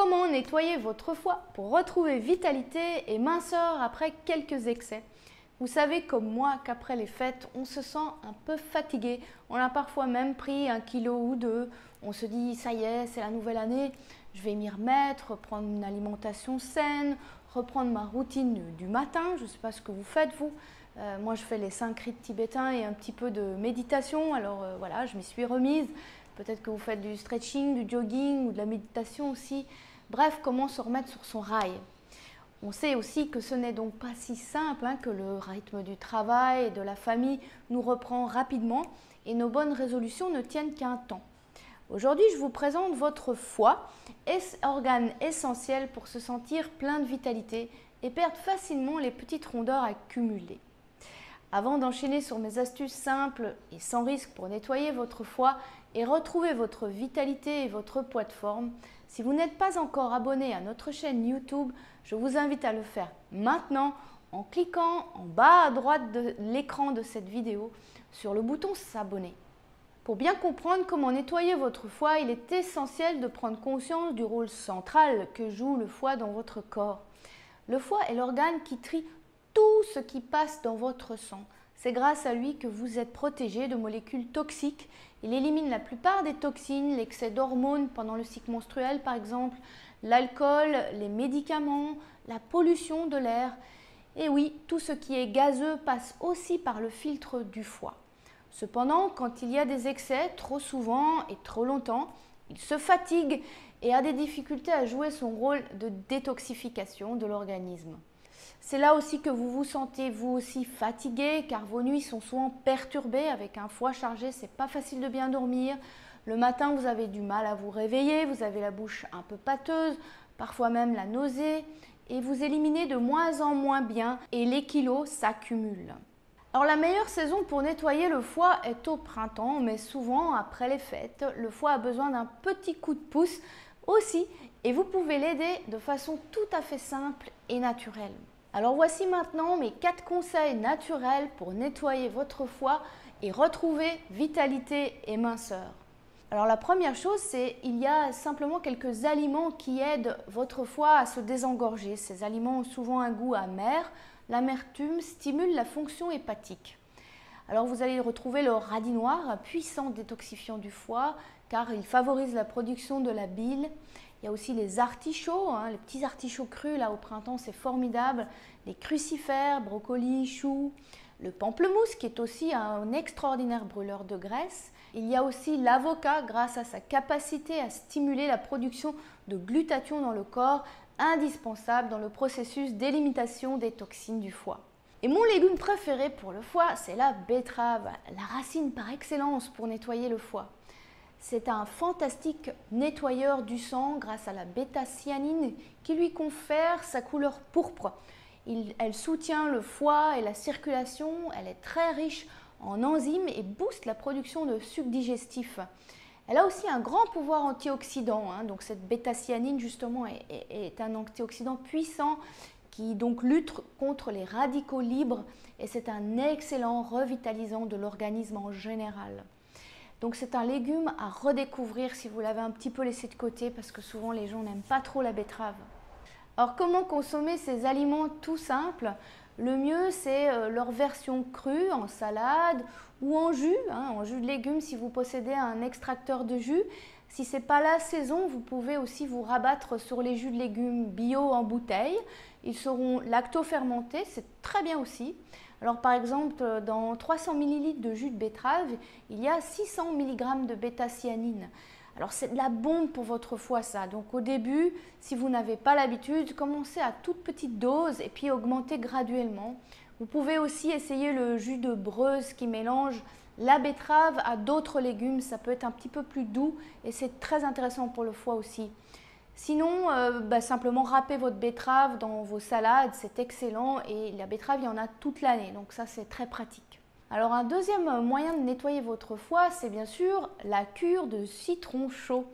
Comment nettoyer votre foie pour retrouver vitalité et minceur après quelques excès? Vous savez comme moi qu'après les fêtes, on se sent un peu fatigué. On a parfois même pris 1 kilo ou 2. On se dit, ça y est, c'est la nouvelle année, je vais m'y remettre, reprendre une alimentation saine, reprendre ma routine du matin. Je ne sais pas ce que vous faites, vous. Moi, je fais les 5 rites tibétains et un petit peu de méditation. Alors voilà, je m'y suis remise. Peut-être que vous faites du stretching, du jogging ou de la méditation aussi. Bref, comment se remettre sur son rail. On sait aussi que ce n'est donc pas si simple, que le rythme du travail et de la famille nous reprend rapidement et nos bonnes résolutions ne tiennent qu'un temps. Aujourd'hui, je vous présente votre foie, organe essentiel pour se sentir plein de vitalité et perdre facilement les petites rondeurs accumulées. Avant d'enchaîner sur mes astuces simples et sans risque pour nettoyer votre foie et retrouver votre vitalité et votre poids de forme, si vous n'êtes pas encore abonné à notre chaîne YouTube, je vous invite à le faire maintenant en cliquant en bas à droite de l'écran de cette vidéo sur le bouton s'abonner. Pour bien comprendre comment nettoyer votre foie, il est essentiel de prendre conscience du rôle central que joue le foie dans votre corps. Le foie est l'organe qui trie tout ce qui passe dans votre sang. C'est grâce à lui que vous êtes protégé de molécules toxiques. Il élimine la plupart des toxines, l'excès d'hormones pendant le cycle menstruel par exemple, l'alcool, les médicaments, la pollution de l'air. Et oui, tout ce qui est gazeux passe aussi par le filtre du foie. Cependant, quand il y a des excès, trop souvent et trop longtemps, il se fatigue et a des difficultés à jouer son rôle de détoxification de l'organisme. C'est là aussi que vous vous sentez vous aussi fatigué car vos nuits sont souvent perturbées. Avec un foie chargé, c'est pas facile de bien dormir. Le matin, vous avez du mal à vous réveiller, vous avez la bouche un peu pâteuse, parfois même la nausée et vous éliminez de moins en moins bien et les kilos s'accumulent. Alors la meilleure saison pour nettoyer le foie est au printemps, mais souvent après les fêtes, le foie a besoin d'un petit coup de pouce aussi et vous pouvez l'aider de façon tout à fait simple et naturelle. Alors voici maintenant mes 4 conseils naturels pour nettoyer votre foie et retrouver vitalité et minceur. Alors la première chose, c'est qu'il y a simplement quelques aliments qui aident votre foie à se désengorger. Ces aliments ont souvent un goût amer. L'amertume stimule la fonction hépatique. Alors vous allez retrouver le radis noir, un puissant détoxifiant du foie car il favorise la production de la bile. Il y a aussi les artichauts, les petits artichauts crus là au printemps, c'est formidable. Les crucifères, brocolis, choux, le pamplemousse qui est aussi un extraordinaire brûleur de graisse. Il y a aussi l'avocat grâce à sa capacité à stimuler la production de glutathion dans le corps, indispensable dans le processus d'élimination des toxines du foie. Et mon légume préféré pour le foie, c'est la betterave, la racine par excellence pour nettoyer le foie. C'est un fantastique nettoyeur du sang grâce à la bêta-cyanine qui lui confère sa couleur pourpre. Elle soutient le foie et la circulation, elle est très riche en enzymes et booste la production de sucs digestifs. Elle a aussi un grand pouvoir antioxydant, donc cette bêta-cyanine justement est un antioxydant puissant qui donc lutte contre les radicaux libres et c'est un excellent revitalisant de l'organisme en général. Donc c'est un légume à redécouvrir si vous l'avez un petit peu laissé de côté parce que souvent les gens n'aiment pas trop la betterave. Alors comment consommer ces aliments tout simples? Le mieux c'est leur version crue en salade ou en jus de légumes si vous possédez un extracteur de jus. Si ce n'est pas la saison, vous pouvez aussi vous rabattre sur les jus de légumes bio en bouteille. Ils seront lacto-fermentés, c'est très bien aussi. Alors par exemple, dans 300 ml de jus de betterave, il y a 600 mg de bêta-cyanine. Alors c'est de la bombe pour votre foie ça. Donc au début, si vous n'avez pas l'habitude, commencez à toute petite dose et puis augmentez graduellement. Vous pouvez aussi essayer le jus de breuse qui mélange la betterave à d'autres légumes. Ça peut être un petit peu plus doux et c'est très intéressant pour le foie aussi. Sinon, simplement râpez votre betterave dans vos salades, c'est excellent et la betterave, il y en a toute l'année, donc ça c'est très pratique. Alors un deuxième moyen de nettoyer votre foie, c'est bien sûr la cure de citron chaud.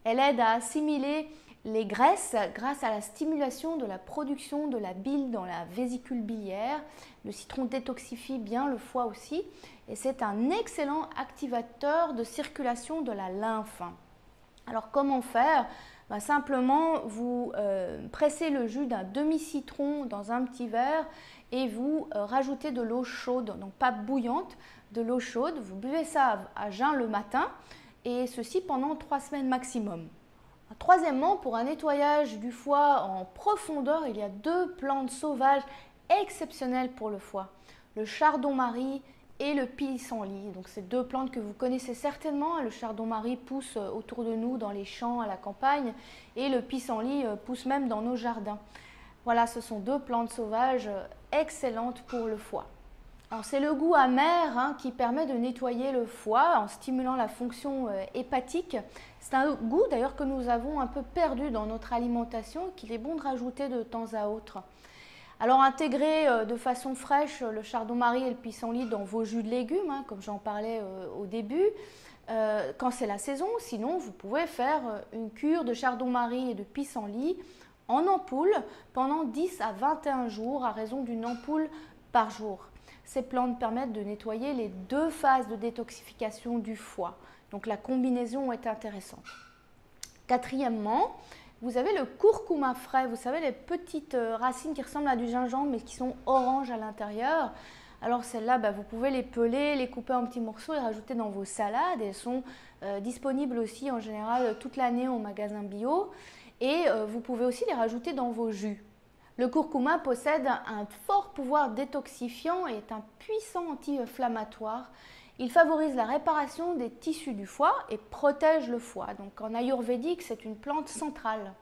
Elle aide à assimiler les graisses grâce à la stimulation de la production de la bile dans la vésicule biliaire. Le citron détoxifie bien le foie aussi et c'est un excellent activateur de circulation de la lymphe. Alors comment faire? Simplement, vous pressez le jus d'un demi-citron dans un petit verre et vous rajoutez de l'eau chaude, donc pas bouillante, de l'eau chaude. Vous buvez ça à jeun le matin et ceci pendant 3 semaines maximum. Troisièmement, pour un nettoyage du foie en profondeur, il y a 2 plantes sauvages exceptionnelles pour le foie. Le chardon-marie et le pissenlit. Donc, c'est 2 plantes que vous connaissez certainement. Le chardon-marie pousse autour de nous dans les champs, à la campagne, et le pissenlit pousse même dans nos jardins. Voilà, ce sont 2 plantes sauvages excellentes pour le foie. Alors, c'est le goût amer qui permet de nettoyer le foie en stimulant la fonction hépatique. C'est un goût d'ailleurs que nous avons un peu perdu dans notre alimentation et qu'il est bon de rajouter de temps à autre. Alors, intégrez de façon fraîche le chardon-marie et le pissenlit dans vos jus de légumes, comme j'en parlais au début, quand c'est la saison. Sinon, vous pouvez faire une cure de chardon-marie et de pissenlit en ampoule pendant 10 à 21 jours à raison d'une ampoule par jour. Ces plantes permettent de nettoyer les 2 phases de détoxification du foie. Donc la combinaison est intéressante. Quatrièmement, vous avez le curcuma frais. Vous savez, les petites racines qui ressemblent à du gingembre mais qui sont oranges à l'intérieur. Alors celles-là, vous pouvez les peler, les couper en petits morceaux et rajouter dans vos salades. Elles sont disponibles aussi en général toute l'année au magasin bio. Et vous pouvez aussi les rajouter dans vos jus. Le curcuma possède un fort pouvoir détoxifiant et est un puissant anti-inflammatoire. Il favorise la réparation des tissus du foie et protège le foie. Donc en ayurvédique, c'est une plante centrale.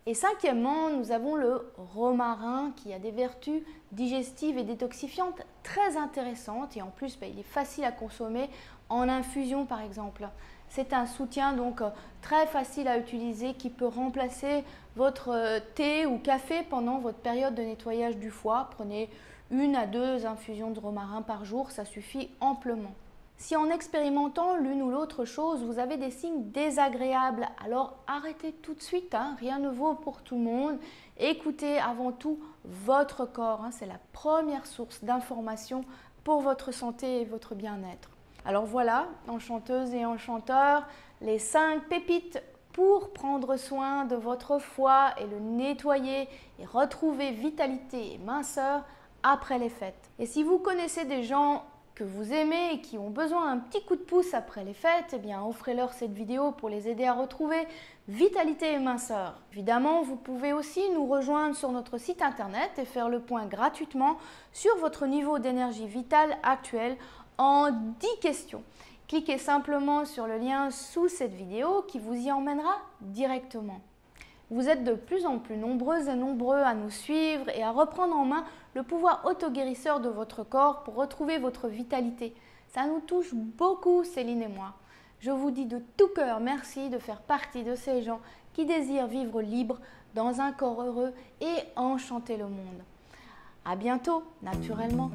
Et cinquièmement, nous avons le romarin qui a des vertus digestives et détoxifiantes très intéressantes. Et en plus, il est facile à consommer en infusion par exemple. C'est un soutien donc très facile à utiliser qui peut remplacer votre thé ou café pendant votre période de nettoyage du foie. Prenez 1 à 2 infusions de romarin par jour, ça suffit amplement. Si en expérimentant l'une ou l'autre chose, vous avez des signes désagréables, alors arrêtez tout de suite, rien ne vaut pour tout le monde. Écoutez avant tout votre corps, c'est la première source d'information pour votre santé et votre bien-être. Alors voilà, enchanteuses et enchanteurs, les 5 pépites pour prendre soin de votre foie et le nettoyer et retrouver vitalité et minceur après les fêtes. Et si vous connaissez des gens que vous aimez et qui ont besoin d'un petit coup de pouce après les fêtes, offrez-leur cette vidéo pour les aider à retrouver vitalité et minceur. Évidemment, vous pouvez aussi nous rejoindre sur notre site internet et faire le point gratuitement sur votre niveau d'énergie vitale actuel en 10 questions. Cliquez simplement sur le lien sous cette vidéo qui vous y emmènera directement. Vous êtes de plus en plus nombreuses et nombreux à nous suivre et à reprendre en main le pouvoir autoguérisseur de votre corps pour retrouver votre vitalité. Ça nous touche beaucoup, Céline et moi. Je vous dis de tout cœur merci de faire partie de ces gens qui désirent vivre libre dans un corps heureux et enchanter le monde. À bientôt, naturellement.